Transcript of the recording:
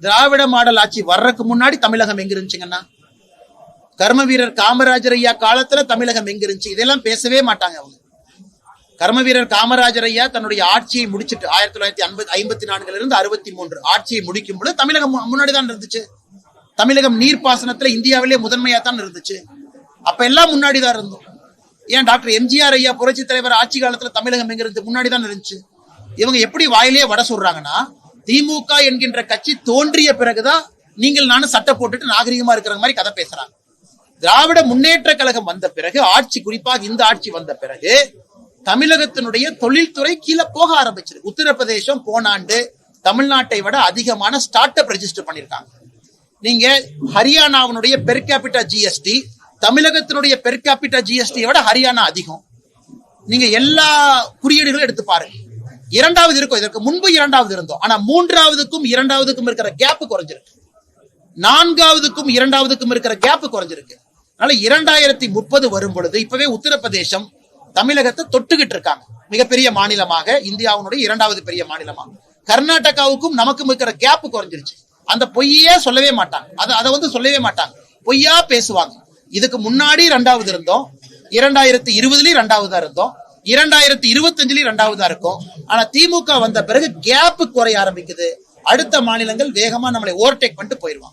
திராவிட model ஆட்சி வர்றதுக்கு முன்னாடி தமிழகம் எங்க இருந்துச்சுங்கன்னா, கர்ம வீரர் காமராஜர் ஐயா காலத்துல தமிழகம் எங்க இருந்துச்சு, இதெல்லாம் பேசவே மாட்டாங்க அவங்க. கர்ம வீரர் காமராஜர் ஐயா தன்னுடைய ஆட்சியை முடிச்சுட்டு 1954 63 ஆட்சியை முடிக்கும் பொழுது தமிழகம் முன்னாடிதான் இருந்துச்சு. தமிழகம் நீர்ப்பாசனத்துல இந்தியாவிலே முதன்மையா தான் இருந்துச்சு. அப்ப எல்லாம் முன்னாடிதான் இருந்தோம். ஏன் டாக்டர் எம்ஜிஆர் ஐயா புரட்சி தலைவர் ஆட்சி காலத்துல தமிழகம் எங்க இருந்து முன்னாடிதான் இருந்துச்சு. இவங்க எப்படி வாயிலே வட சொல்றாங்கன்னா, திமுக என்கின்ற கட்சி தோன்றிய பிறகுதான் நீங்கள் நானும் சட்டை போட்டுட்டு நாகரிகமா இருக்கிற மாதிரி கதை பேசுறாங்க. திராவிட முன்னேற்ற கழகம் வந்த பிறகு, ஆட்சி குறிப்பாக இந்த ஆட்சி வந்த பிறகு தமிழகத்தினுடைய தொழில்துறை கீழே போக ஆரம்பிச்சிருக்கு. உத்தரப்பிரதேசம் போன ஆண்டு தமிழ்நாட்டை விட அதிகமான ஸ்டார்ட் அப் ரெஜிஸ்டர் பண்ணிருக்காங்க. நீங்க ஹரியானாவினுடைய பெர் கேபிட்டா ஜிஎஸ்டி தமிழகத்தினுடைய பெர் கேபிட்டா ஜிஎஸ்டியை விட ஹரியானா அதிகம். நீங்க எல்லா குறியீடுகளும் எடுத்து பாருங்க. இரண்டாவது இருக்கும், இதற்கு முன்பு இரண்டாவது இருந்தோம். ஆனா மூன்றாவதுக்கும் இரண்டாவதுக்கும் இருக்கிற கேப் குறைஞ்சிருக்கு. நான்காவதுக்கும் இரண்டாவதுக்கும் இருக்கிற கேப் குறைஞ்சிருக்கு. அதனால 2030 வரும் பொழுது இப்பவே உத்தரப்பிரதேசம் தமிழகத்தை தொட்டுக்கிட்டு இருக்காங்க. மிகப்பெரிய மாநிலமாக, இந்தியாவுடைய இரண்டாவது பெரிய மாநிலமாக. கர்நாடகாவுக்கும் நமக்கும் இருக்கிற கேப் குறைஞ்சிருச்சு. அந்த பொய்யே சொல்லவே மாட்டாங்க. அதை சொல்லவே மாட்டாங்க, பொய்யா பேசுவாங்க. இதுக்கு முன்னாடி இரண்டாவது இருந்தோம், 2020 இரண்டாவதா இருந்தோம், 2025 இரண்டாவதா இருக்கும். ஆனா திமுக வந்த பிறகு கேப் குறைய ஆரம்பிக்குது. அடுத்த மாநிலங்கள் வேகமா நம்மளை ஓவர்டேக் பண்ணிட்டு போயிருவாங்க.